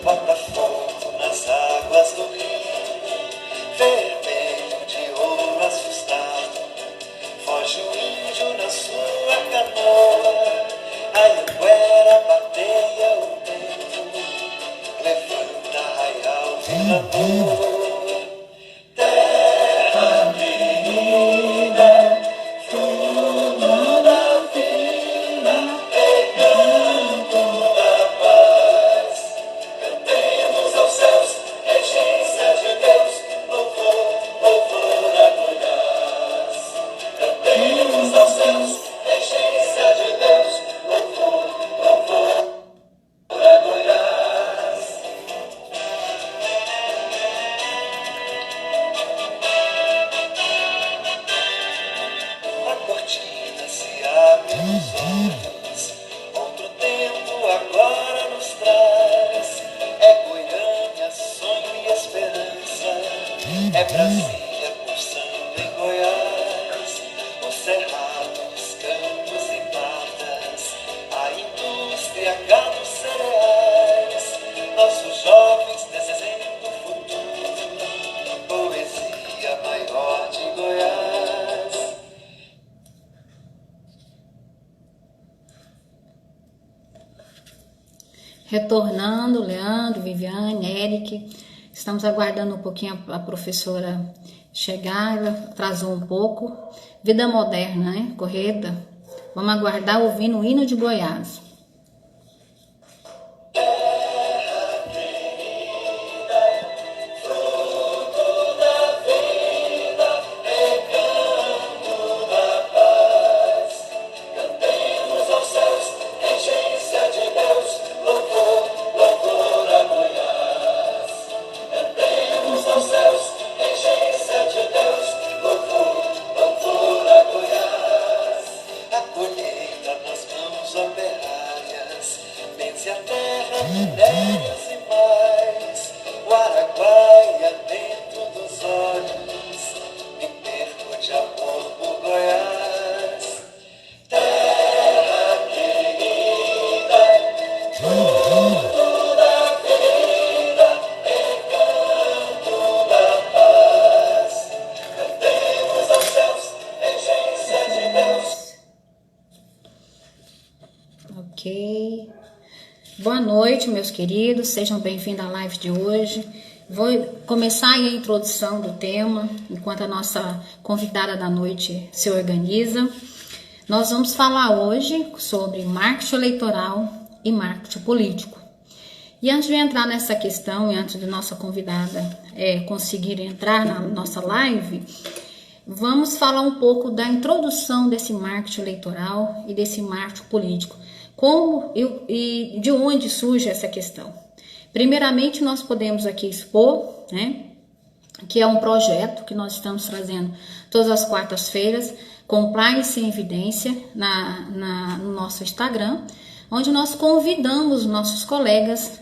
bota fogo nas águas do rio, vermelho de ouro assustado, foge o índio na sua canoa, a Anhanguera bateia o tempo, levanta arraial, Vila Boa. Terra querida, fruto da vida, recanto da paz, cantemos aos céus, regência de Deus, louvor, louvor a Goiás. Cantemos aos céus, regência de Deus, louvor, louvor a Goiás. A cortina se abre nos olhos, outro tempo agora nos traz. É Goiânia, sonho e esperança, é Brasília pulsando em Goiás. Os cerrados, campos e matas, a indústria, gado, cereais, nossos jovens desenhando o futuro, poesia maior de Goiás. Retornando, Leandro, Viviane, Eric, estamos aguardando um pouquinho a professora chegar, ela atrasou um pouco. Vida moderna, né? Correta. Vamos aguardar ouvindo o hino de Goiás. Cantemos aos céus, regência de Deus, louvor, louvor a Goiás. Cantemos aos céus, regência de Deus, louvor, louvor a Goiás. A colheita nas mãos operárias, vence a terra, minérios e mais. O Araguaia dentro dos olhos, me perco de amor por Goiás. Terra querida, fruto da vida, recanto da paz. Cantemos aos céus, regência de Deus. Ok. Boa noite, meus queridos. Sejam bem-vindos à live de hoje. Vou começar aí a introdução do tema, enquanto a nossa convidada da noite se organiza. Nós vamos falar hoje sobre marketing eleitoral e marketing político. E antes de entrar nessa questão, e antes de nossa convidada conseguir entrar na nossa live, vamos falar um pouco da introdução desse marketing eleitoral e desse marketing político. Como e de onde surge essa questão? Primeiramente, nós podemos aqui expor, né, que é um projeto que nós estamos trazendo todas as quartas-feiras, Compliance em Evidência, no nosso Instagram, onde nós convidamos nossos colegas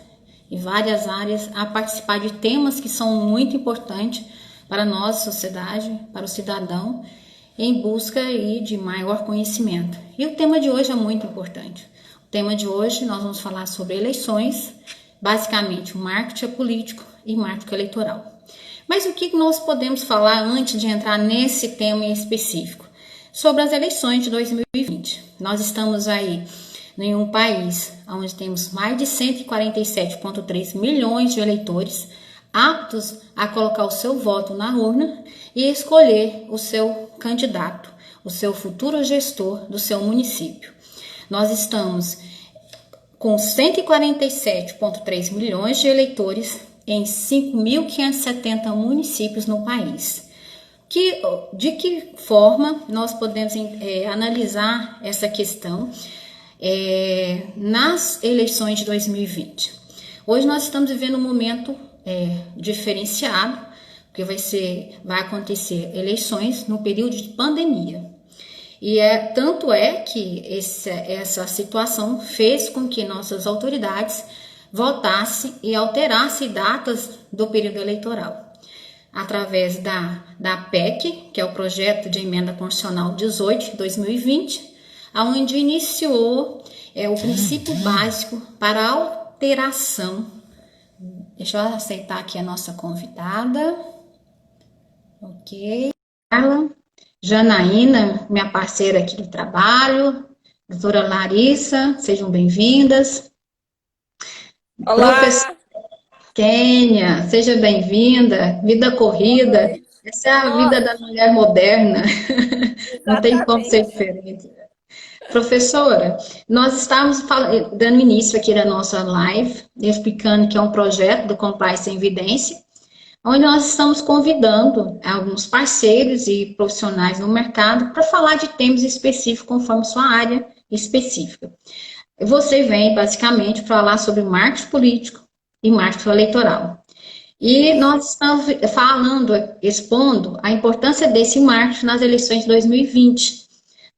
em várias áreas a participar de temas que são muito importantes para a nossa sociedade, para o cidadão, em busca aí de maior conhecimento. E o tema de hoje é muito importante. O tema de hoje nós vamos falar sobre eleições, basicamente o marketing político e marketing eleitoral. Mas o que nós podemos falar antes de entrar nesse tema em específico? Sobre as eleições de 2020. Nós estamos aí em um país onde temos mais de 147,3 milhões de eleitores aptos a colocar o seu voto na urna e escolher o seu candidato, o seu futuro gestor do seu município. Nós estamos com 147,3 milhões de eleitores em 5.570 municípios no país. De que forma nós podemos analisar essa questão nas eleições de 2020? Hoje nós estamos vivendo um momento diferenciado, porque vai acontecer eleições no período de pandemia. E tanto é que essa situação fez com que nossas autoridades votassem e alterassem datas do período eleitoral. Através da PEC, que é o Projeto de Emenda Constitucional 18 de 2020, onde iniciou o princípio básico para alteração. Deixa eu aceitar aqui a nossa convidada. Ok. Carla, Janaína, minha parceira aqui do trabalho, doutora Larissa, sejam bem-vindas. Professora Olá, Kênia, seja bem-vinda. Vida boa corrida, noite. essa é a vida da Nossa, mulher moderna, não tem como ser exatamente. diferente. Professora, nós estamos dando início aqui da nossa live, explicando que é um projeto do Compliance em Evidência, onde nós estamos convidando alguns parceiros e profissionais no mercado para falar de temas específicos conforme sua área específica. Você vem, basicamente, falar sobre marketing político e marketing eleitoral. E Isso. nós estamos falando, expondo a importância desse marketing nas eleições de 2020,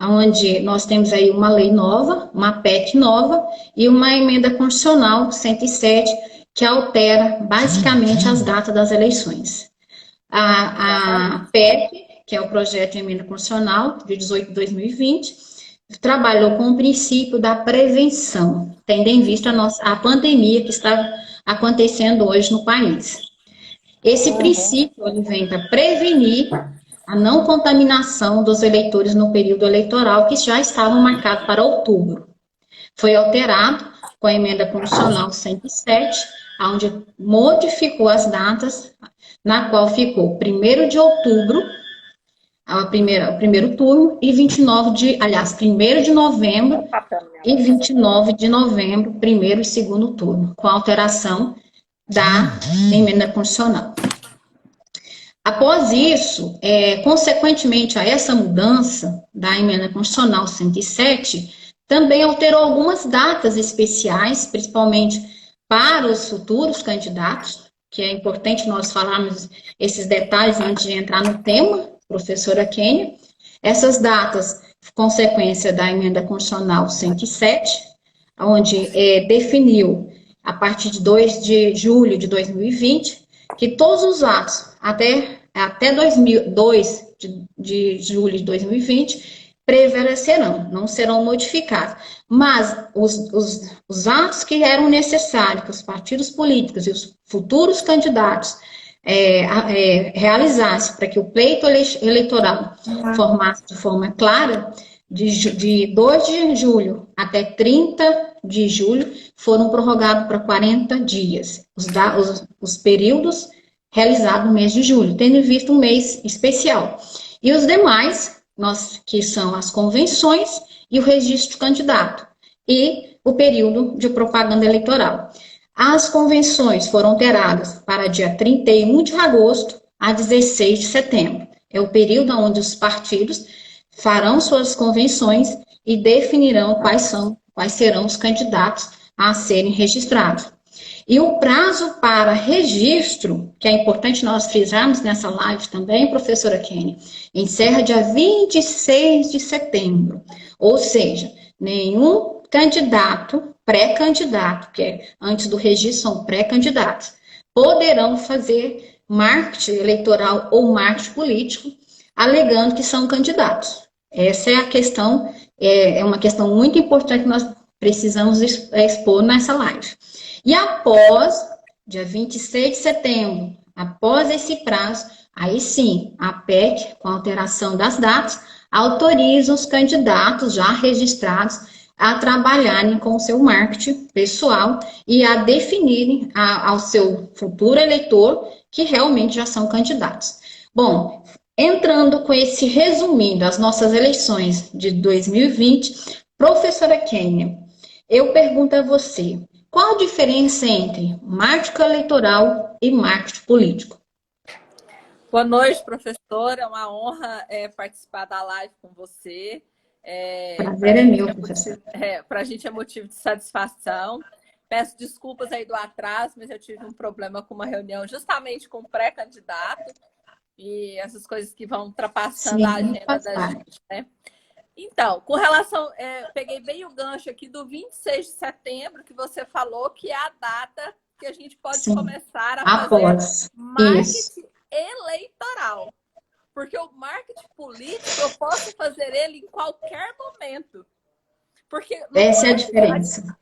onde nós temos aí uma lei nova, uma PEC nova e uma emenda constitucional 107, que altera basicamente as datas das eleições. A Exatamente. PEC, que é o projeto de emenda constitucional de 18 de 2020, trabalhou com o princípio da prevenção, tendo em vista a pandemia que está acontecendo hoje no país. Esse Uhum. princípio ele vem para prevenir a não contaminação dos eleitores no período eleitoral, que já estava marcado para outubro. Foi alterado com a emenda constitucional 107, onde modificou as datas, na qual ficou 1º de outubro, o primeiro turno, e 1º de novembro Papel, minha e moça. 29 de novembro, primeiro e segundo turno, com a alteração da emenda constitucional. Após isso, consequentemente a essa mudança da emenda constitucional 107, também alterou algumas datas especiais, principalmente para os futuros candidatos, que é importante nós falarmos esses detalhes antes de entrar no tema, professora Kênia. Essas datas, consequência da emenda constitucional 107, onde definiu, a partir de 2 de julho de 2020, que todos os atos até 2 de julho de 2020 prevalecerão, não serão modificados. Mas os atos que eram necessários que os partidos políticos e os futuros candidatos realizassem para que o pleito eleitoral formasse de forma clara, de 2 de julho até 30 de julho, foram prorrogados para 40 dias. Os períodos realizados no mês de julho, tendo em vista um mês especial. E os demais, que são as convenções e o registro de candidato, e o período de propaganda eleitoral. As convenções foram alteradas para dia 31 de agosto a 16 de setembro. É o período onde os partidos farão suas convenções e definirão quais serão os candidatos a serem registrados. E o prazo para registro, que é importante nós frisarmos nessa live também, professora Kênia, encerra dia 26 de setembro. Ou seja, nenhum candidato, pré-candidato, que é antes do registro são pré-candidatos, poderão fazer marketing eleitoral ou marketing político alegando que são candidatos. Essa é a questão, é uma questão muito importante que nós precisamos expor nessa live. E após, dia 26 de setembro, após esse prazo, aí sim, a PEC, com alteração das datas, autoriza os candidatos já registrados a trabalharem com o seu marketing pessoal e a definirem ao seu futuro eleitor que realmente já são candidatos. Bom, entrando com esse resumindo das nossas eleições de 2020, professora Kênia, eu pergunto a você, qual a diferença entre marketing eleitoral e marketing político? Boa noite, professora. É uma honra participar da live com você. Para Prazer é meu, professor. a gente é motivo de satisfação. Peço desculpas aí do atraso, mas eu tive um problema com uma reunião justamente com o pré-candidato e essas coisas que vão ultrapassando a Sim, agenda faz da parte. gente, né? Então, com relação, peguei bem o gancho aqui do 26 de setembro, que você falou que é a data que a gente pode Sim, começar a fazer após. Isso. marketing eleitoral. Porque o marketing político eu posso fazer ele em qualquer momento. Porque no Essa é a marketing, diferença.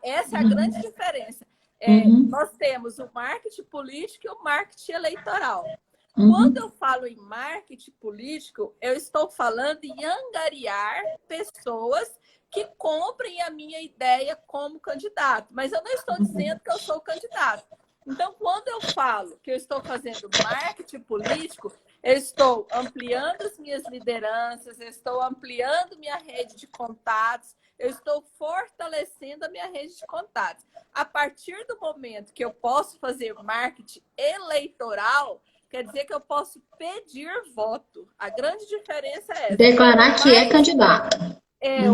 essa é a grande diferença. Uhum. Nós temos o marketing político e o marketing eleitoral. Quando Uhum. eu falo em marketing político, eu estou falando em angariar pessoas que comprem a minha ideia como candidato. Mas eu não estou dizendo que eu sou candidato. Então, quando eu falo que eu estou fazendo marketing político, eu estou ampliando as minhas lideranças, eu estou ampliando minha rede de contatos, eu estou fortalecendo a minha rede de contatos. A partir do momento que eu posso fazer marketing eleitoral, quer dizer que eu posso pedir voto. A grande diferença é essa. Declarar que é candidato.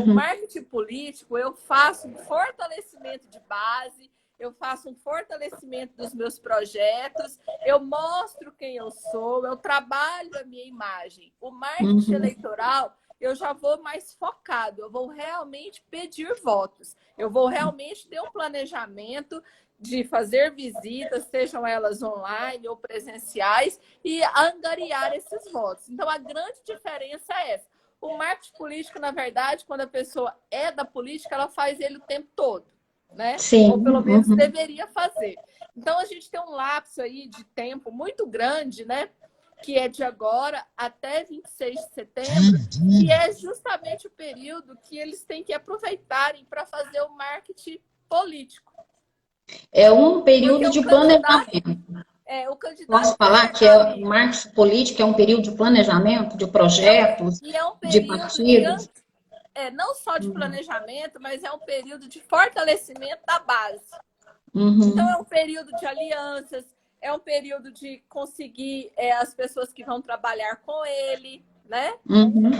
O marketing político, eu faço um fortalecimento de base, eu faço um fortalecimento dos meus projetos, eu mostro quem eu sou, eu trabalho a minha imagem. O marketing eleitoral, eu já vou mais focado, eu vou realmente pedir votos, eu vou realmente ter um planejamento de fazer visitas, sejam elas online ou presenciais, e angariar esses votos. Então, a grande diferença é essa. O marketing político, na verdade, quando a pessoa é da política, ela faz ele o tempo todo, né? Sim. Ou pelo menos deveria fazer. Então, a gente tem um lapso aí de tempo muito grande, né? Que é de agora até 26 de setembro, que é justamente o período que eles têm que aproveitarem para fazer o marketing político. É um período Porque de planejamento. o candidato Posso falar que o marketing político é um período de planejamento, de projetos, e é um de período partidos? não só de planejamento, mas é um período de fortalecimento da base. Uhum. Então, é um período de alianças, é um período de conseguir as pessoas que vão trabalhar com ele, né? Uhum.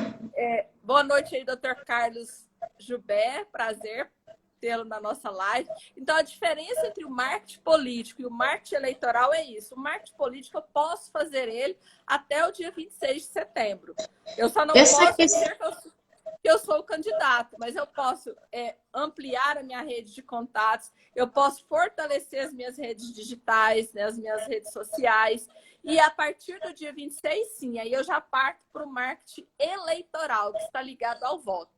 Boa noite aí, doutor Carlos Jubé, prazer tê-lo na nossa live. Então, a diferença entre o marketing político e o marketing eleitoral é isso. O marketing político, eu posso fazer ele até o dia 26 de setembro. Eu só não posso dizer que eu sou o candidato, mas eu posso ampliar a minha rede de contatos, eu posso fortalecer as minhas redes digitais, né, as minhas redes sociais, e a partir do dia 26, sim, aí eu já parto para o marketing eleitoral, que está ligado ao voto.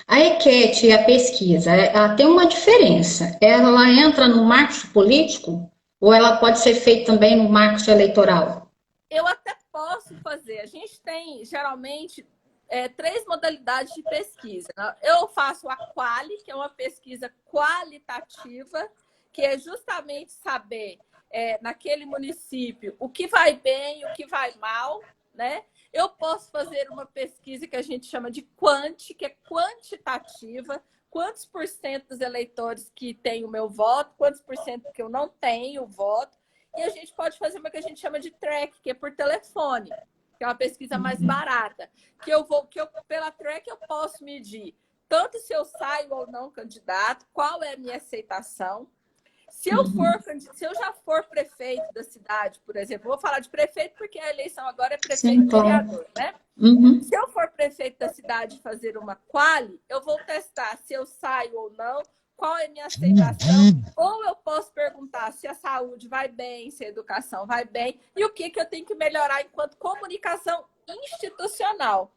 A enquete e a pesquisa, ela tem uma diferença. Ela entra no marketing político ou ela pode ser feita também no marketing eleitoral? Eu até posso fazer. A gente tem, geralmente, 3 modalidades de pesquisa. Eu faço a Quali, que é uma pesquisa qualitativa, que é justamente saber, naquele município, o que vai bem, o que vai mal, né? Eu posso fazer uma pesquisa que a gente chama de Quant, que é quantitativa. Quantos por cento dos eleitores que têm o meu voto, quantos por cento que eu não tenho o voto. E a gente pode fazer uma que a gente chama de track, que é por telefone, que é uma pesquisa mais barata. Pela track eu posso medir tanto se eu saio ou não candidato, qual é a minha aceitação. Se eu já for prefeito da cidade, por exemplo, vou falar de prefeito porque a eleição agora é prefeito e vereador, né? Uhum. Se eu for prefeito da cidade e fazer uma quali, eu vou testar se eu saio ou não, qual é a minha aceitação, ou eu posso perguntar se a saúde vai bem, se a educação vai bem, e o que eu tenho que melhorar enquanto comunicação institucional.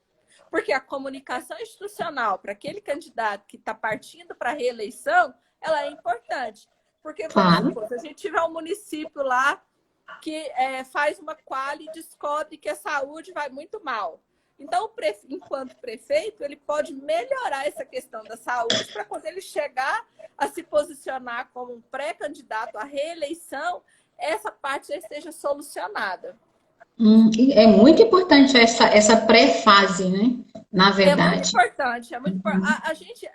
Porque a comunicação institucional para aquele candidato que está partindo para a reeleição, ela é importante. Porque, vamos supor, se a gente tiver um município lá que faz uma quali e descobre que a saúde vai muito mal. Então, enquanto prefeito, ele pode melhorar essa questão da saúde para quando ele chegar a se posicionar como um pré-candidato à reeleição, essa parte já esteja solucionada. É muito importante essa pré-fase, né? Na verdade. É muito importante, é muito importante. A gente,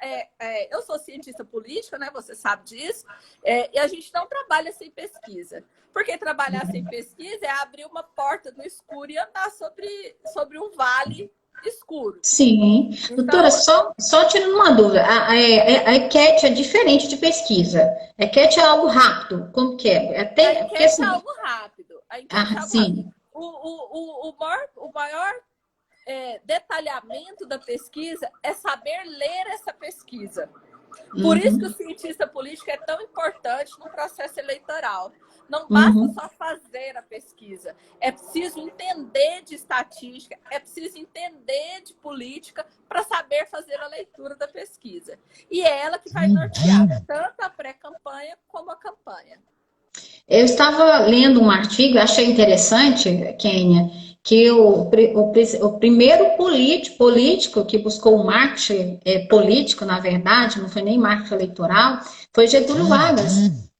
eu sou cientista política, né? Você sabe disso, e a gente não trabalha sem pesquisa. Porque trabalhar sem pesquisa é abrir uma porta no escuro e andar sobre um vale escuro. Sim. Então, doutora, só tirando uma dúvida, a enquete é diferente de pesquisa. A enquete é algo rápido, como que é? A enquete é algo rápido. A enquete é algo sim. rápido. O maior detalhamento da pesquisa é saber ler essa pesquisa. Por isso que Uhum. o cientista político é tão importante no processo eleitoral. Não basta Uhum. só fazer a pesquisa, é preciso entender de estatística, é preciso entender de política para saber fazer a leitura da pesquisa. E é ela que vai nortear tanto a pré-campanha como a campanha. Eu estava lendo um artigo, achei interessante, Kênia, que o primeiro político que buscou o marketing político, na verdade, não foi nem marketing eleitoral, foi Getúlio Vargas.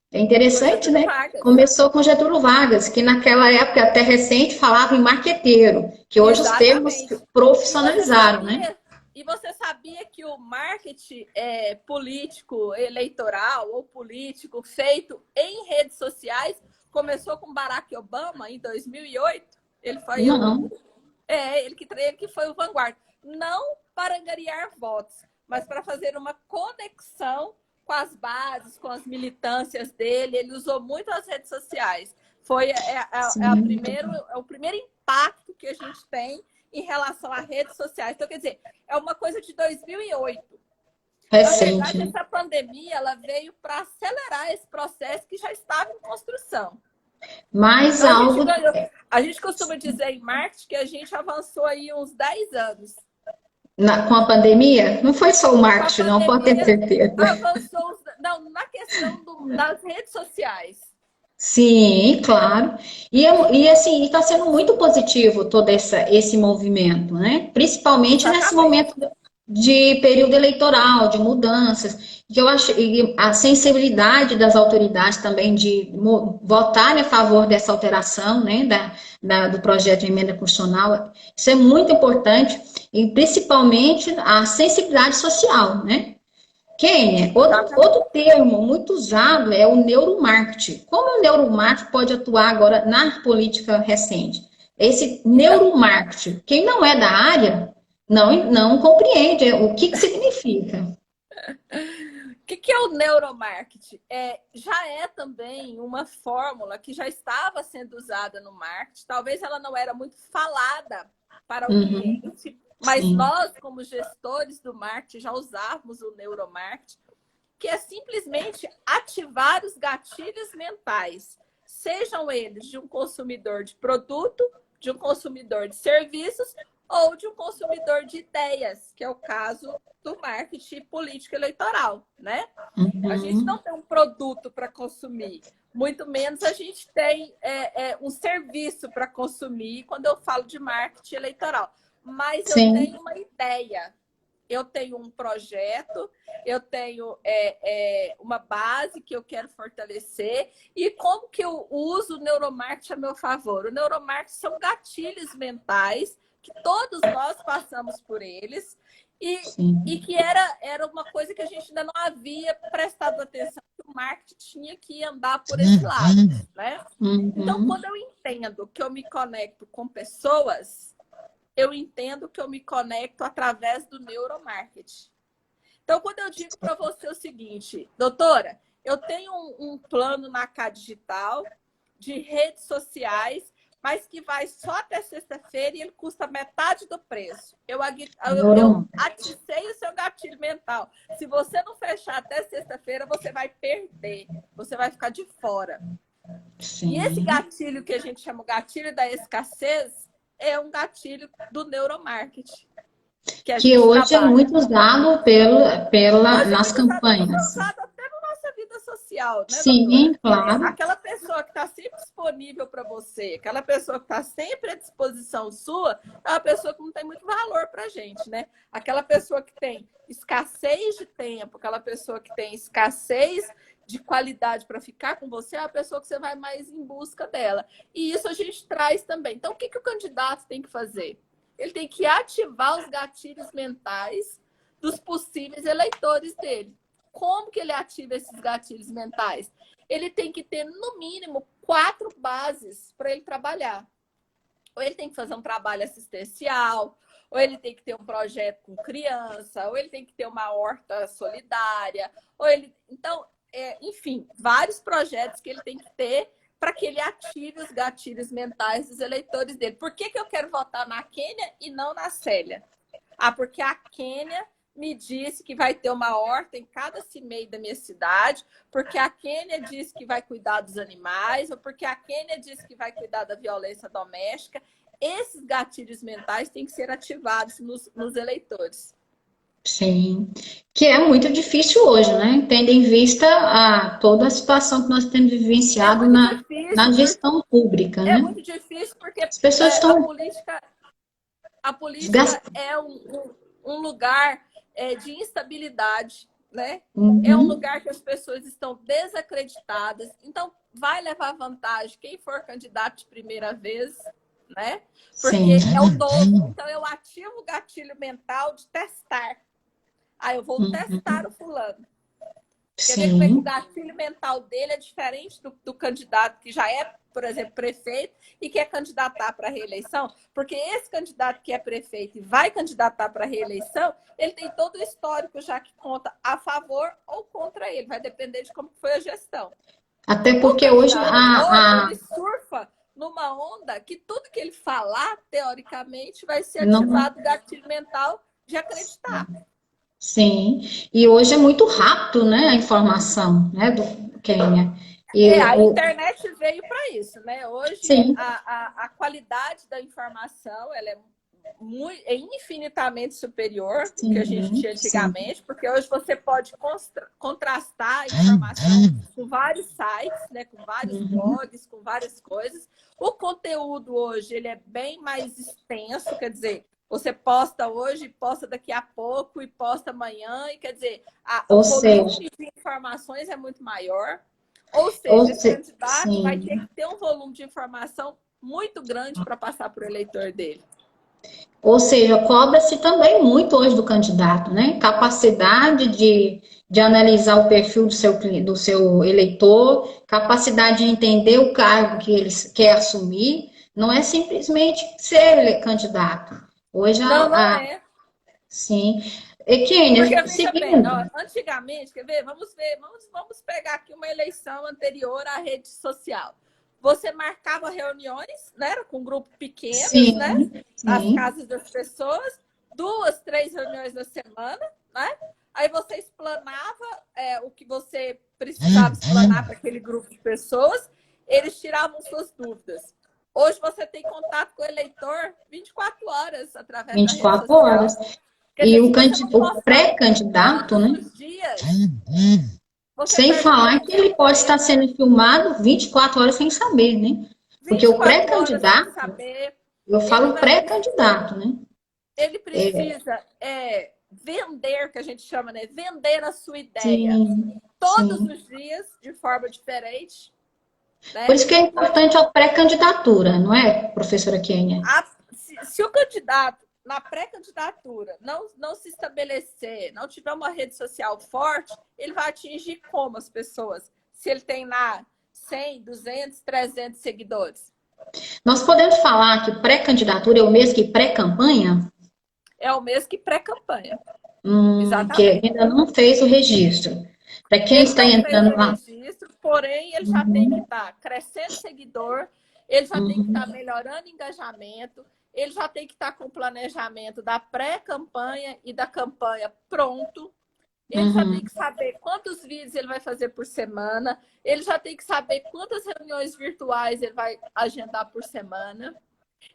É Foi interessante, Getúlio né? Vargas. Começou com Getúlio Vargas, que naquela época até recente falava em marqueteiro, que hoje os termos Exatamente. profissionalizaram, né? E você sabia que o marketing político, eleitoral ou político feito em redes sociais começou com Barack Obama em 2008? Ele foi Não. ele que foi o vanguarda. Não para angariar votos, mas para fazer uma conexão com as bases, com as militâncias dele. Ele usou muito as redes sociais. Foi o primeiro impacto que a gente tem em relação a redes sociais. Então, quer dizer, é uma coisa de 2008. Na Recente, verdade, né? essa pandemia ela veio para acelerar esse processo que já estava em construção. Mais Então, algo. a gente costuma dizer em marketing que a gente avançou aí uns 10 anos. Com a pandemia? Não foi só o Com a marketing, não, pode ter pandemia, certeza. avançou na questão das redes sociais. Sim, claro. E assim, está sendo muito positivo todo esse movimento, né? Principalmente nesse Exatamente. momento de período eleitoral, de mudanças, que eu acho e a sensibilidade das autoridades também de votarem a favor dessa alteração, né, do projeto de emenda constitucional, isso é muito importante, e principalmente a sensibilidade social, né? Kênia, outro termo muito usado é o neuromarketing. Como o neuromarketing pode atuar agora na política recente? Esse Então, neuromarketing, quem não é da área, não compreende o que significa. o que é o neuromarketing? Já é também uma fórmula que já estava sendo usada no marketing. Talvez ela não era muito falada para o Uhum, cliente, mas sim, nós, como gestores do marketing, já usávamos o neuromarketing, que é simplesmente ativar os gatilhos mentais, sejam eles de um consumidor de produto, de um consumidor de serviços ou de um consumidor de ideias, que é o caso do marketing político eleitoral, né? A gente não uhum, tem um produto para consumir, muito menos a gente tem um serviço para consumir quando eu falo de marketing eleitoral. Mas eu sim, tenho uma ideia, eu tenho um projeto, eu tenho uma base que eu quero fortalecer. E como que eu uso o neuromarketing a meu favor? O neuromarketing são gatilhos mentais que todos nós passamos por eles e sim. que era uma coisa que a gente ainda não havia prestado atenção, que o marketing tinha que andar por esse lado, né? Então, Uhum, quando eu entendo que eu me conecto com pessoas, eu entendo que eu me conecto através do neuromarketing. Então, quando eu digo para você o seguinte, doutora, eu tenho um plano na K Digital de redes sociais, mas que vai só até sexta-feira e ele custa metade do preço. Eu aticei o seu gatilho mental. Se você não fechar até sexta-feira, você vai perder, você vai ficar de fora. E esse sim. gatilho que a gente chama o gatilho da escassez é um gatilho do neuromarketing que a Que gente hoje é trabalha. muito usado Hoje é nas muito usado, hoje é campanhas. usado até na nossa vida social, né, doutora? Sim, claro. Aquela pessoa que está sempre disponível para você, aquela pessoa que está sempre à disposição sua, é uma pessoa que não tem muito valor para a gente, né? Aquela pessoa que tem escassez de tempo, aquela pessoa que tem escassez de qualidade para ficar com você, é a pessoa que você vai mais em busca dela. E isso a gente traz também. Então, o que o candidato tem que fazer? Ele tem que ativar os gatilhos mentais dos possíveis eleitores dele. Como que ele ativa esses gatilhos mentais? Ele tem que ter, no mínimo, 4 bases para ele trabalhar. Ou ele tem que fazer um trabalho assistencial, ou ele tem que ter um projeto com criança, ou ele tem que ter uma horta solidária, ou ele... Então, enfim, vários projetos que ele tem que ter para que ele ative os gatilhos mentais dos eleitores dele. Por que eu quero votar na Kênia e não na Célia? Porque a Kênia me disse que vai ter uma horta em cada CIMEI da minha cidade, porque a Kênia disse que vai cuidar dos animais, ou porque a Kênia disse que vai cuidar da violência doméstica. Esses gatilhos mentais têm que ser ativados nos eleitores. Sim, que é muito difícil hoje, né? Tendo em vista toda a situação que nós temos É vivenciado muito na difícil, gestão pública, é né? muito difícil porque As pessoas a estão política, desgastadas. é um lugar de instabilidade, né? É um Uhum, lugar que as pessoas estão desacreditadas. Então, vai levar vantagem quem for candidato de primeira vez, né? Porque sim, é o novo. Então, eu ativo o gatilho mental de testar. Eu vou testar o fulano. Quer ver como é que o sim, gatilho mental dele é diferente do candidato que já é, por exemplo, prefeito e quer candidatar para a reeleição? Porque esse candidato que é prefeito e vai candidatar para a reeleição, ele tem todo o histórico já que conta a favor ou contra ele. Vai depender de como foi a gestão. até O porque hoje candidato hoje, ele surfa numa onda que tudo que ele falar, teoricamente, vai ser não, ativado o gatilho mental de acreditar. sim, e hoje é muito rápido, né, a informação, né, do Quênia. E A internet veio para isso, né? Hoje, sim, a qualidade da informação ela é infinitamente superior ao que a gente sim, tinha sim, antigamente, porque hoje você pode contrastar a informação com vários sites, né? Com vários uhum, blogs, com várias coisas. O conteúdo hoje ele é bem mais extenso, quer dizer, você posta hoje, posta daqui a pouco e posta amanhã, e quer dizer, o ou seja, volume de informações é muito maior. Ou ou seja, esse se, candidato vai ter sim. que ter um volume de informação muito grande para passar para o eleitor dele. Ou seja, cobra-se também muito hoje do candidato, né? Capacidade de analisar o perfil do seu eleitor, capacidade de entender o cargo que ele quer assumir, não é simplesmente ser candidato. Hoje, Não é. sim. E, Kênia, Porque, veja bem, seguindo. antigamente, quer ver? Vamos pegar aqui uma eleição anterior à rede social. Você marcava reuniões, né? Com grupos pequenos, né? Sim, Nas sim. casas das pessoas, 2, 3 reuniões na semana, né? Aí você explanava o que você precisava explanar para aquele grupo de pessoas, eles tiravam suas dúvidas. Hoje você tem contato com o eleitor 24 horas através da rede 24 social. horas. Quer E dizer, o, se você não o postar pré-candidato, todos né? os dias, você Sem perde falar que ele pode estar credibilidade. sendo filmado 24 horas sem saber, né? Porque o 24 horas sem pré-candidato, saber, eu ele falo vai pré-candidato, né? ele precisa vender, que a gente chama, né? Vender a sua ideia Sim, todos sim. os dias, de forma diferente, Por né? isso que é importante a pré-candidatura, não é, professora Kênia? Se o candidato, na pré-candidatura, não se estabelecer, não tiver uma rede social forte, ele vai atingir como as pessoas? Se ele tem lá 100, 200, 300 seguidores. Nós podemos falar que pré-candidatura é o mesmo que pré-campanha? É o mesmo que pré-campanha. Que Exatamente. ainda não fez o registro. Para quem Ele está não fez entrando o lá. registro, porém, ele já tem que estar crescendo seguidor, ele já tem que estar melhorando engajamento, ele já tem que estar com o planejamento da pré-campanha e da campanha pronto. Ele já tem Uhum, que saber quantos vídeos ele vai fazer por semana, ele já tem que saber quantas reuniões virtuais ele vai agendar por semana.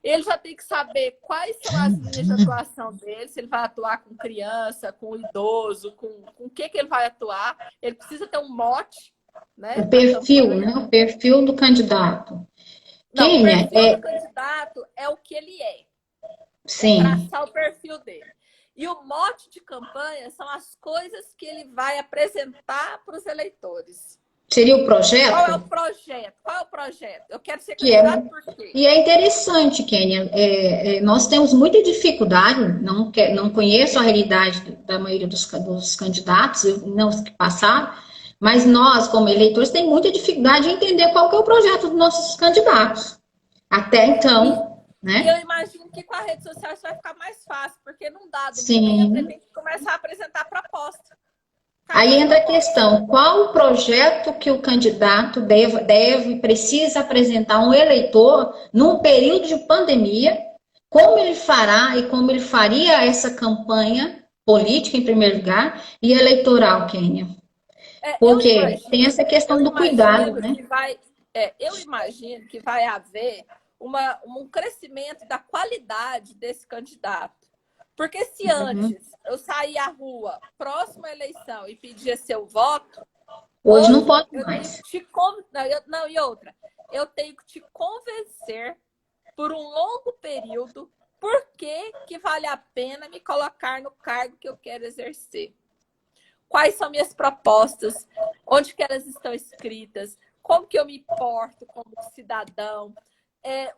Ele já tem que saber quais são as linhas de atuação dele, se ele vai atuar com criança, com idoso, com o que ele vai atuar. Ele precisa ter um mote, né, o na perfil, né? campanha. O perfil do candidato. Não, o Kênia, perfil do candidato é o que ele é sim, traçar o perfil dele. E o mote de campanha são as coisas que ele vai apresentar para os eleitores. seria o Qual é o projeto? projeto? Qual é o projeto? Eu quero ser Que é, candidato por quê? e é interessante, Kênia, nós temos muita dificuldade, não conheço a realidade da maioria dos candidatos, não os que passaram, mas nós, como eleitores, temos muita dificuldade de entender qual que é o projeto dos nossos candidatos. Até E, então, e eu né? imagino que com a rede social isso vai ficar mais fácil, porque num dado momento ele Sim. tem que começar a apresentar proposta. Cadê Aí as entra a propostas? questão, qual o projeto que o candidato precisa apresentar a um eleitor num período de pandemia, como ele fará e como ele faria essa campanha política, em primeiro lugar, e eleitoral, Kênia? Porque tem essa eu questão do cuidado, imagino né? que vai, eu imagino que vai haver um crescimento da qualidade desse candidato. Porque se Uhum. antes eu sair à rua, próxima à eleição, e pedir seu voto, Hoje não hoje pode eu tenho que mais. te não, e outra, eu tenho que te convencer por um longo período por que vale a pena me colocar no cargo que eu quero exercer. Quais são minhas propostas, onde que elas estão escritas, como que eu me porto como cidadão,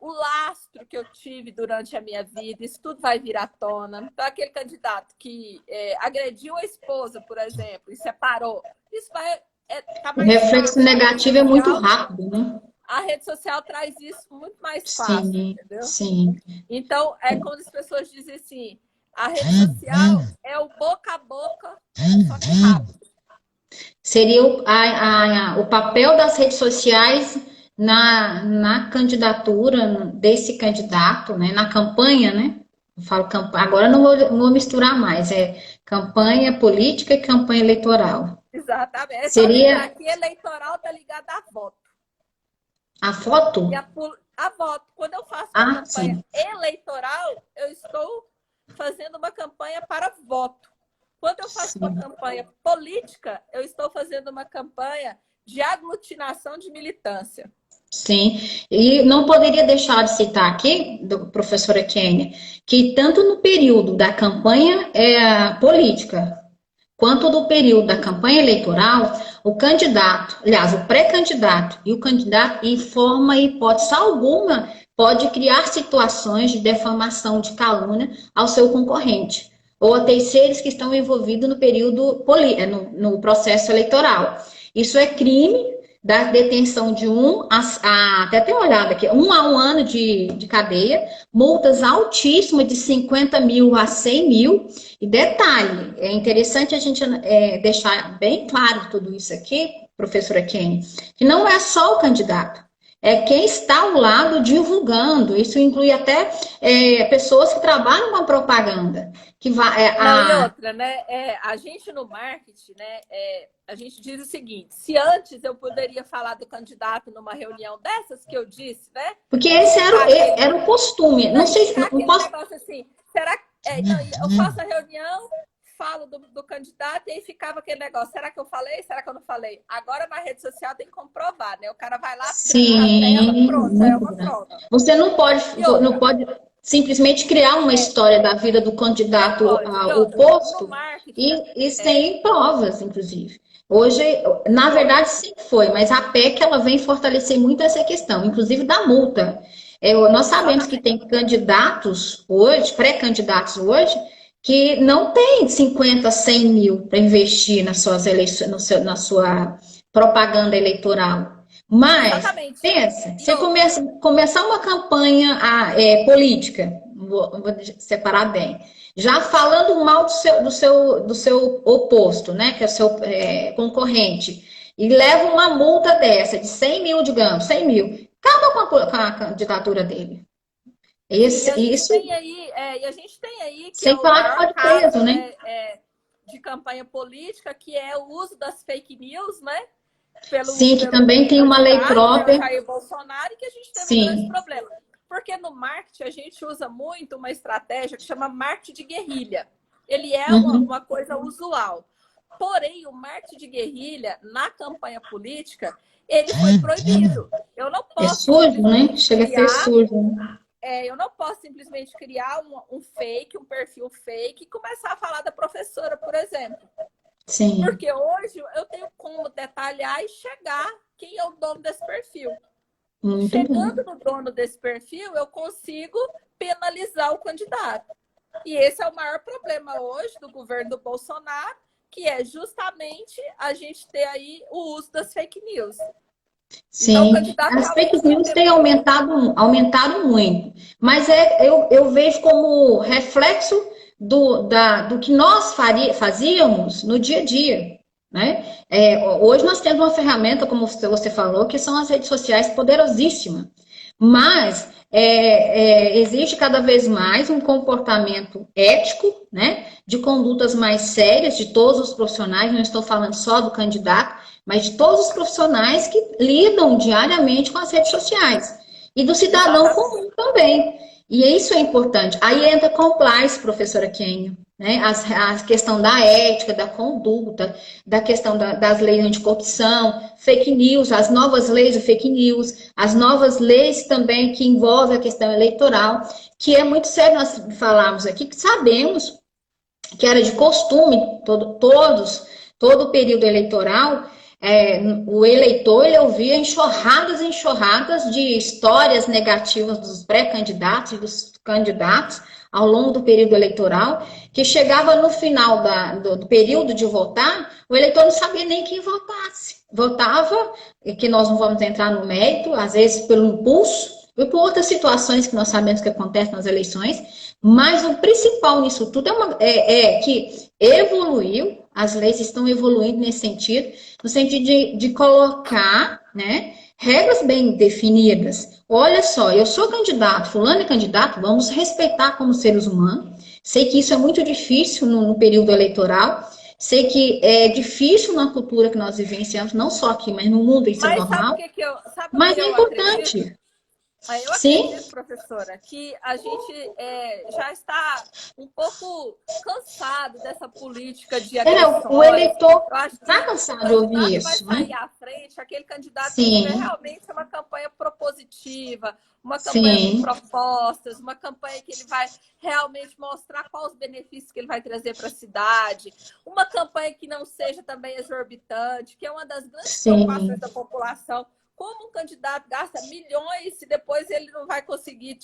o lastro que eu tive durante a minha vida, isso tudo vai vir à tona. Então, aquele candidato que agrediu a esposa, por exemplo, e separou, isso vai tá O mais reflexo fácil. negativo é muito rápido, né? A rede social traz isso muito mais fácil, Sim, entendeu? sim. Então, é quando as pessoas dizem assim, a rede social é o boca a boca, só que rápido. Seria o papel das redes sociais na candidatura desse candidato, né? Na campanha, né? Eu falo campanha, agora não vou misturar mais, é campanha política e campanha eleitoral. Exatamente. É só lembrar Seria que eleitoral está ligado a voto. a foto? E a voto. Quando eu faço uma Ah, campanha sim. eleitoral, eu estou fazendo uma campanha para voto. Quando eu faço uma Sim. campanha política, eu estou fazendo uma campanha de aglutinação de militância. Sim, e não poderia deixar de citar aqui, do professora Kênia, que tanto no período da campanha política, quanto do período da campanha eleitoral, o candidato, aliás, o pré-candidato e o candidato, em forma e hipótese alguma, pode criar situações de defamação, de calúnia ao seu concorrente, ou a terceiros que estão envolvidos no período, no processo eleitoral. Isso é crime da detenção de até tem uma olhada aqui, 1 ano de cadeia, multas altíssimas de 50 mil a 100 mil. E detalhe, é interessante a gente deixar bem claro tudo isso aqui, professora Kenny, que não é só o candidato, é quem está ao lado divulgando. Isso inclui até pessoas que trabalham com a propaganda. Que vai, Não, e outra, né? A gente no marketing, né? A gente diz o seguinte: se antes eu poderia falar do candidato numa reunião dessas que eu disse, né? porque esse era o costume. Não sei se Ficar não aquele posso. negócio assim, será que. Não, eu faço a reunião, falo do candidato, e aí ficava aquele negócio: será que eu falei? Será que eu não falei? Agora na rede social tem que comprovar, né? O cara vai lá, trinca a tela, Sim, pronto, já é muito uma grande. prova. Você E não outra, pode simplesmente criar uma história da vida do não candidato pode. E outra, no oposto marketing, e sem provas, inclusive. Hoje, na e outra, verdade, sempre foi, mas a PEC ela vem fortalecer muito essa questão, inclusive da multa. Nós sabemos que exatamente. tem candidatos hoje, pré-candidatos hoje, que não tem 50, 100 mil para investir nas suas eleições, na sua propaganda eleitoral. Mas, Exatamente. pensa, E você outra, começar uma campanha política, vou separar bem, já falando mal do seu oposto, né, que é o seu concorrente, e leva uma multa dessa, de 100 mil, digamos, 100 mil, acaba com a candidatura dele. sim, Isso, e a gente tem aí que é sem o falar que maior pode caso, preso, né? né, de campanha política, que é o uso das fake news, né, Sim, que pelo também tem uma lei candidato, que é o própria. Jair Bolsonaro, e que a gente teve um grande Sim. problema. Porque no marketing a gente usa muito uma estratégia que chama marketing de guerrilha. Ele é Uhum. uma coisa usual. Porém, o marketing de guerrilha na campanha política, ele foi proibido. Eu não É posso sujo, né? simplesmente Chega a ser criar sujo. Né? eu não posso simplesmente criar um fake, um perfil fake e começar a falar da professora, por exemplo. Sim, Porque hoje eu tenho como detalhar e chegar quem é o dono desse perfil. muito bem. Chegando no dono desse perfil, eu consigo penalizar o candidato. E esse é o maior problema hoje do governo do Bolsonaro, que é justamente a gente ter aí o uso das fake news. Então, o Sim, candidato as realmente fake tem que news ter têm muito. aumentado muito, mas eu vejo como reflexo do que nós fazíamos no dia a dia, né? Hoje nós temos uma ferramenta, como você falou, que são as redes sociais poderosíssimas, Mas existe cada vez mais um comportamento ético, né, de condutas mais sérias de todos os profissionais, não estou falando só do candidato, mas de todos os profissionais que lidam diariamente com as redes sociais. E do cidadão comum também. E isso é importante. Aí entra compliance, professora Kênia, né? A questão da ética, da conduta, da questão das leis anticorrupção, fake news, as novas leis do fake news, as novas leis também que envolvem a questão eleitoral, que é muito sério nós falarmos aqui, que sabemos que era de costume, todo o período eleitoral, o eleitor ele ouvia enxurradas e enxurradas de histórias negativas dos pré-candidatos e dos candidatos ao longo do período eleitoral, que chegava no final do período de votar, o eleitor não sabia nem quem votasse. Votava, que nós não vamos entrar no mérito, às vezes pelo impulso, e por outras situações que nós sabemos que acontecem nas eleições, mas o principal nisso tudo é que evoluiu, as leis estão evoluindo nesse sentido, no sentido de colocar, né, regras bem definidas. Olha só, eu sou candidato, fulano é candidato, vamos respeitar como seres humanos. Sei que isso é muito difícil no período eleitoral, sei que é difícil na cultura que nós vivenciamos, não só aqui, mas no mundo isso é normal. Mas é importante. Eu acredito, professora, que a gente já está um pouco cansado dessa política de agressões. O eleitor está cansado de ouvir isso. Vai sair à frente aquele candidato que tiver realmente uma campanha propositiva, uma campanha com propostas, uma campanha que ele vai realmente mostrar quais os benefícios que ele vai trazer para a cidade, uma campanha que não seja também exorbitante, que é uma das grandes preocupações da população. Como um candidato gasta milhões e depois ele não vai conseguir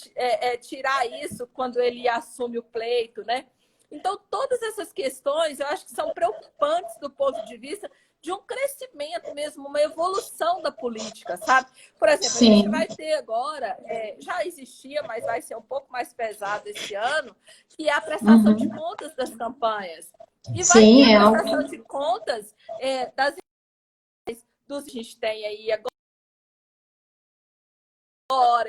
tirar isso quando ele assume o pleito, né? Então, todas essas questões eu acho que são preocupantes do ponto de vista de um crescimento mesmo, uma evolução da política, sabe? Por exemplo, a gente vai ter agora, já existia, mas vai ser um pouco mais pesado esse ano, que é a prestação de contas das campanhas. E vai ter a prestação de contas dos que a gente tem aí agora,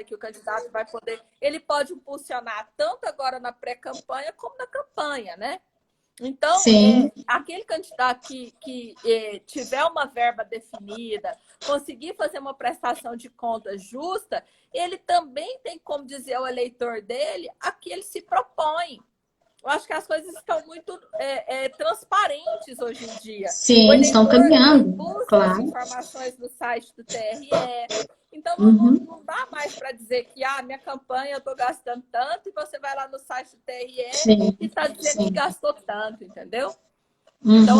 que o candidato vai poder, ele pode impulsionar tanto agora na pré-campanha como na campanha, né? Então, aquele candidato que tiver uma verba definida, conseguir fazer uma prestação de contas justa, ele também tem como dizer ao eleitor dele a que ele se propõe. Eu acho que as coisas estão muito transparentes hoje em dia. Sim, estão caminhando. Busca as informações no site do TRE. Então, não dá mais para dizer que minha campanha eu estou gastando tanto e você vai lá no site do TRE e está dizendo que gastou tanto, entendeu? Então,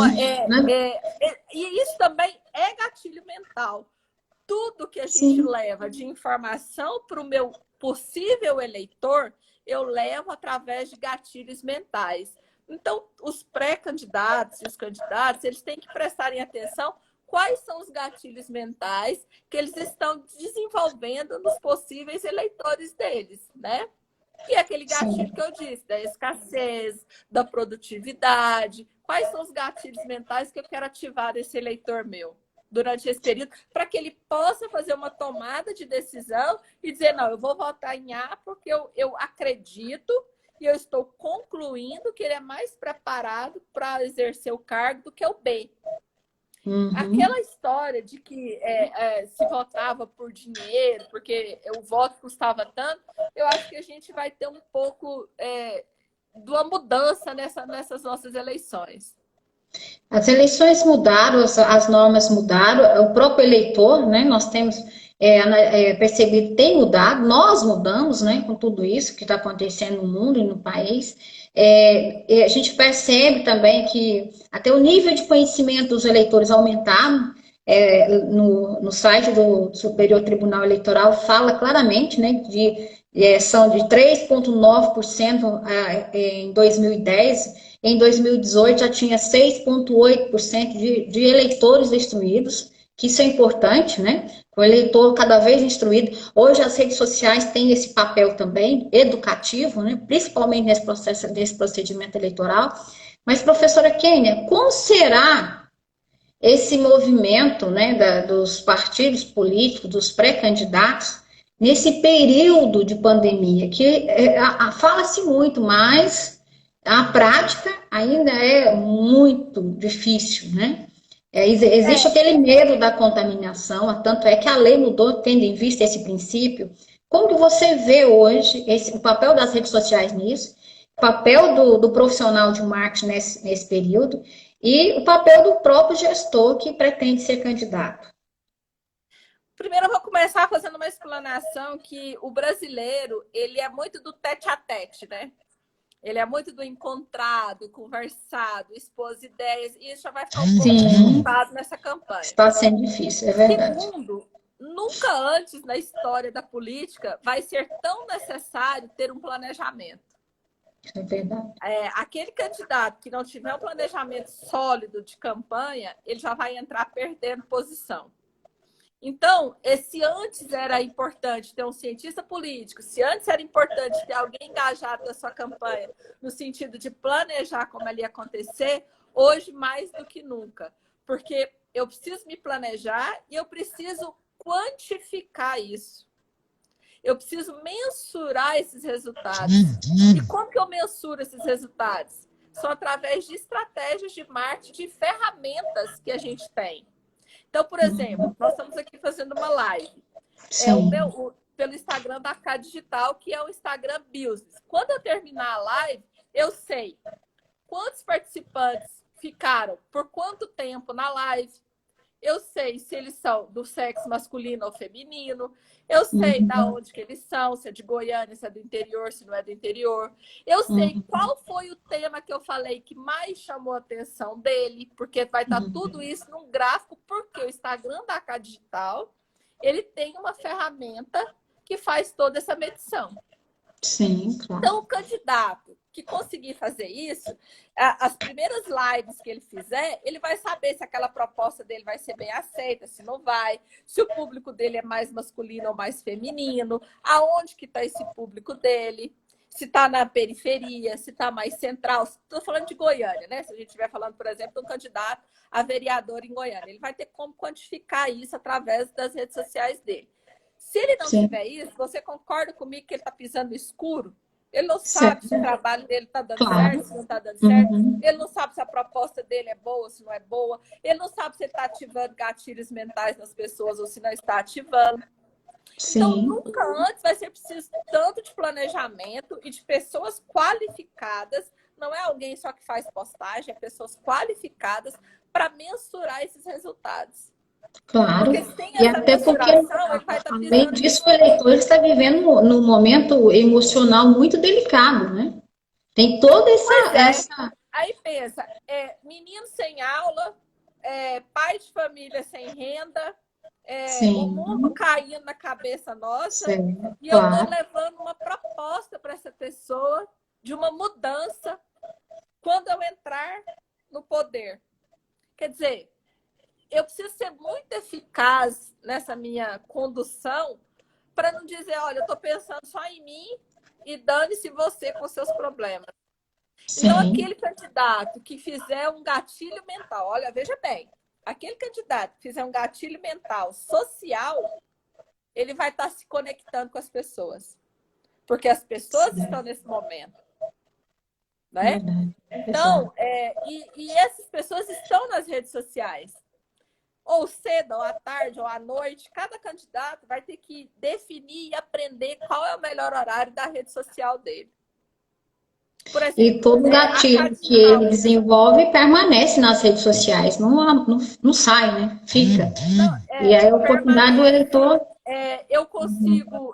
e isso também é gatilho mental. Tudo que a gente leva de informação para o meu possível eleitor, eu levo através de gatilhos mentais. Então, os pré-candidatos e os candidatos, eles têm que prestarem atenção quais são os gatilhos mentais que eles estão desenvolvendo nos possíveis eleitores deles, né? E aquele gatilho que eu disse, da escassez, da produtividade. Quais são os gatilhos mentais que eu quero ativar desse eleitor meu durante esse período, para que ele possa fazer uma tomada de decisão e dizer, não, eu vou votar em A porque eu acredito e eu estou concluindo que ele é mais preparado para exercer o cargo do que o B. Aquela história de que se votava por dinheiro, porque o voto custava tanto, eu acho que a gente vai ter um pouco de uma mudança nessas nossas eleições. As eleições mudaram, as normas mudaram, o próprio eleitor, né, nós temos percebido, tem mudado, nós mudamos, né, com tudo isso que está acontecendo no mundo e no país. A gente percebe também que até o nível de conhecimento dos eleitores aumentaram. No site do Superior Tribunal Eleitoral fala claramente, né, são de 3,9% em 2010, em 2018 já tinha 6,8% de eleitores instruídos, que isso é importante, né? O eleitor cada vez instruído. Hoje as redes sociais têm esse papel também, educativo, né? Principalmente nesse procedimento eleitoral. Mas, professora Kênia, como será esse movimento, né, dos partidos políticos, dos pré-candidatos, nesse período de pandemia, que fala-se muito, mas a prática ainda é muito difícil, né? Existe É, aquele medo da contaminação, tanto é que a lei mudou tendo em vista esse princípio. Como que você vê hoje o papel das redes sociais nisso, o papel do profissional de marketing nesse período e o papel do próprio gestor que pretende ser candidato? primeiro eu vou começar fazendo uma explanação que o brasileiro, ele é muito do tete a tete, né? Ele é muito do encontrado, conversado, expor ideias, e isso já vai ficar um pouco Sim, limitado nessa campanha. está sendo difícil, é verdade. Segundo, nunca antes na história da política vai ser tão necessário ter um planejamento. É verdade. Aquele candidato que não tiver um planejamento sólido de campanha, ele já vai entrar perdendo posição. Então, se antes era importante ter um cientista político, se antes era importante ter alguém engajado na sua campanha, no sentido de planejar como ela ia acontecer, hoje mais do que nunca. Porque eu preciso me planejar e eu preciso quantificar isso. Eu preciso mensurar esses resultados. E como que eu mensuro esses resultados? São através de estratégias de marketing, de ferramentas que a gente tem. Então, por exemplo, nós estamos aqui fazendo uma live. Pelo Instagram da K Digital, que é o Instagram Business. Quando eu terminar a live, eu sei quantos participantes ficaram por quanto tempo na live. Eu sei se eles são do sexo masculino ou feminino. Eu sei da onde que eles são, se é de Goiânia, se é do interior, se não é do interior. Eu sei qual foi o tema que eu falei que mais chamou a atenção dele, porque vai estar tudo isso num gráfico, porque o Instagram da K Digital, ele tem uma ferramenta que faz toda essa medição. Sim, claro. Então, o candidato que conseguir fazer isso, as primeiras lives que ele fizer, ele vai saber se aquela proposta dele vai ser bem aceita, se não vai, se o público dele é mais masculino ou mais feminino, aonde que está esse público dele, se está na periferia, se está mais central. Estou falando de Goiânia, né? Se a gente estiver falando, por exemplo, de um candidato a vereador em Goiânia, ele vai ter como quantificar isso através das redes sociais dele. Se ele não tiver isso, você concorda comigo que ele está pisando no escuro? Ele não sabe se o trabalho dele está dando certo, se não está dando certo. Ele não sabe se a proposta dele é boa, se não é boa. Ele não sabe se ele está ativando gatilhos mentais nas pessoas ou se não está ativando. Então, nunca antes vai ser preciso tanto de planejamento e de pessoas qualificadas. Não é alguém só que faz postagem, é pessoas qualificadas para mensurar esses resultados. Claro, e até porque, além disso, o eleitor está vivendo num momento emocional muito delicado, né? Tem toda essa... Aí pensa, menino sem aula, pai de família sem renda, o mundo caindo na cabeça nossa, e eu estou levando uma proposta para essa pessoa de uma mudança quando eu entrar no poder. Quer dizer, eu preciso ser muito eficaz nessa minha condução para não dizer, olha, eu estou pensando só em mim e dane-se você com seus problemas. Então, aquele candidato que fizer um gatilho mental, olha, veja bem, aquele candidato que fizer um gatilho mental social, ele vai estar se conectando com as pessoas. Porque as pessoas estão nesse momento. Né? Então, e essas pessoas estão nas redes sociais. Ou cedo, ou à tarde, ou à noite, cada candidato vai ter que definir e aprender qual é o melhor horário da rede social dele. Por exemplo, e todo gatilho que ele desenvolve permanece nas redes sociais, não sai, né? Fica. E aí a oportunidade do eleitor... eu consigo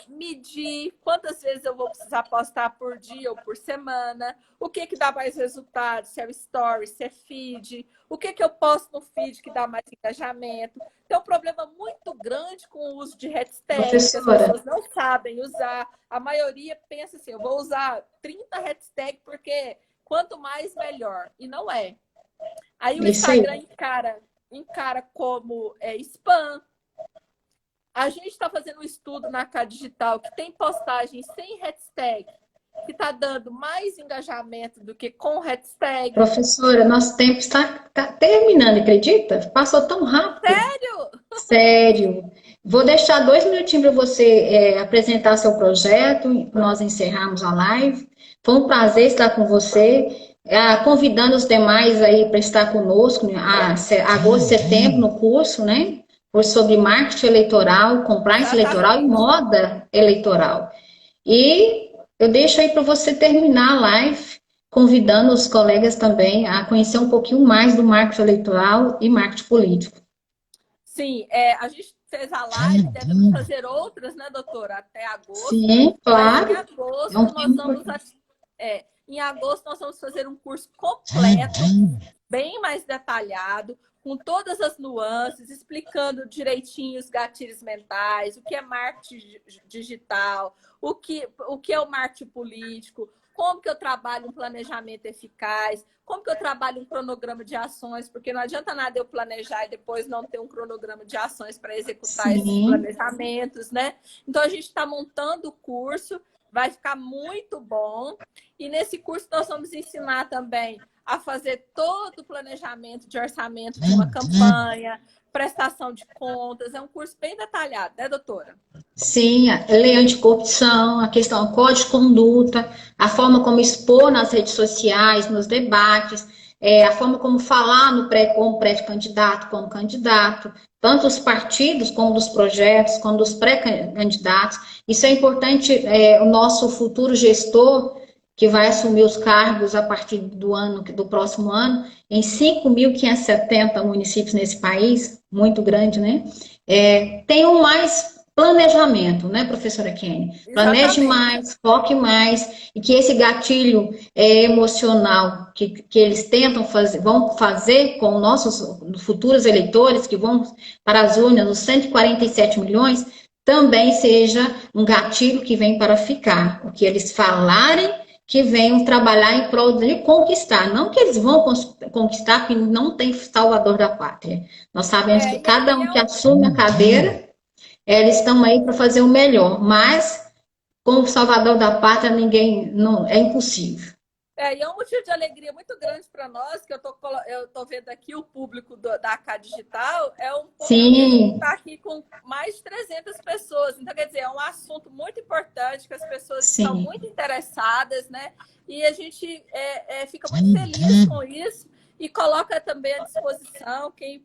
medir quantas vezes eu vou precisar postar por dia ou por semana, o que dá mais resultado, se é o story, se é feed, o que eu posto no feed que dá mais engajamento. Tem um problema muito grande com o uso de hashtags, que as pessoas não sabem usar. A maioria pensa assim, eu vou usar 30 hashtags porque quanto mais, melhor. E não é. Aí o Instagram encara como spam. A gente está fazendo um estudo na K Digital que tem postagem sem hashtag, que está dando mais engajamento do que com hashtag. Professora, nosso tempo está terminando, acredita? Passou tão rápido. Sério? Sério. Vou deixar 2 minutinhos para você apresentar seu projeto, nós encerramos a live. Foi um prazer estar com você, convidando os demais aí para estar conosco em agosto, setembro, no curso, né? Curso sobre marketing eleitoral, compliance eleitoral e moda eleitoral. E eu deixo aí para você terminar a live, convidando os colegas também a conhecer um pouquinho mais do marketing eleitoral e marketing político. Sim, a gente fez a live, devemos fazer outras, né, doutora? Até agosto. Sim, claro. Em agosto nós vamos fazer um curso completo, bem mais detalhado, com todas as nuances, explicando direitinho os gatilhos mentais, o que é marketing digital, o que é o marketing político, como que eu trabalho um planejamento eficaz, como que eu trabalho um cronograma de ações, porque não adianta nada eu planejar e depois não ter um cronograma de ações para executar esses planejamentos, né? Então, a gente está montando o curso, vai ficar muito bom. E nesse curso nós vamos ensinar também a fazer todo o planejamento de orçamento de uma campanha, prestação de contas. É um curso bem detalhado, né, doutora? Sim, a lei anticorrupção, a questão do código de conduta, a forma como expor nas redes sociais, nos debates, a forma como falar como pré-candidato, como candidato, tanto os partidos como dos projetos, como dos pré-candidatos. Isso é importante, o nosso futuro gestor, que vai assumir os cargos a partir do próximo ano, em 5.570 municípios nesse país, muito grande, né? Tenham mais planejamento, né, professora Kenny? Planeje mais, foque mais, e que esse gatilho emocional que eles tentam fazer, vão fazer com nossos futuros eleitores, que vão para as urnas, os 147 milhões, também seja um gatilho que vem para ficar. O que eles falarem, que venham trabalhar em prol de conquistar. Não que eles vão conquistar, porque não tem salvador da pátria. Nós sabemos que cada um que assume a cadeira, eles estão aí para fazer o melhor, mas com o salvador da pátria é impossível. E é um motivo de alegria muito grande para nós, que eu tô vendo aqui o público da AK Digital, é um público que está aqui com mais de 300 pessoas. Então, quer dizer, é um assunto muito importante, que as pessoas estão muito interessadas, né? E a gente fica muito feliz com isso e coloca também à disposição quem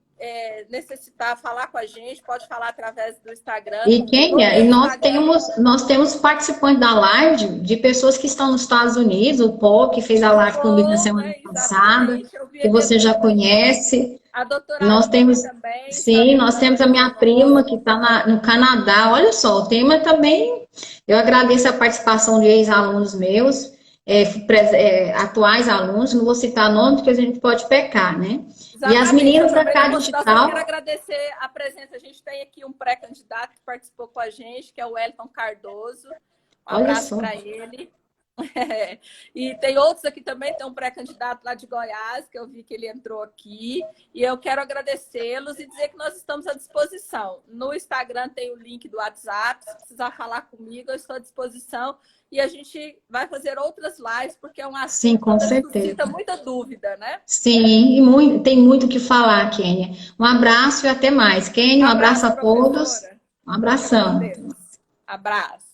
necessitar falar com a gente, pode falar através do Instagram. E nós temos participantes da live de pessoas que estão nos Estados Unidos, o Paul, que fez a live comigo na semana passada, que você já conhece. A doutora nós temos também. Sim, nós temos a minha prima que está no Canadá. Olha só, o tema também, eu agradeço a participação de ex-alunos meus, atuais alunos, não vou citar nomes porque a gente pode pecar, né? Exatamente. E as meninas da AK Digital. Eu quero agradecer a presença. A gente tem aqui um pré-candidato que participou com a gente, que é o Wellington Cardoso. Um abraço para ele. E tem outros aqui também, tem um pré-candidato lá de Goiás, que eu vi que ele entrou aqui. E eu quero agradecê-los e dizer que nós estamos à disposição. No Instagram tem o link do WhatsApp. Se precisar falar comigo, eu estou à disposição. E a gente vai fazer outras lives, porque é um assunto que suscita muita dúvida, né? Sim, e tem muito o que falar, Kênia. Um abraço e até mais. Kênia, um abraço a todos. Um abração. Abraço.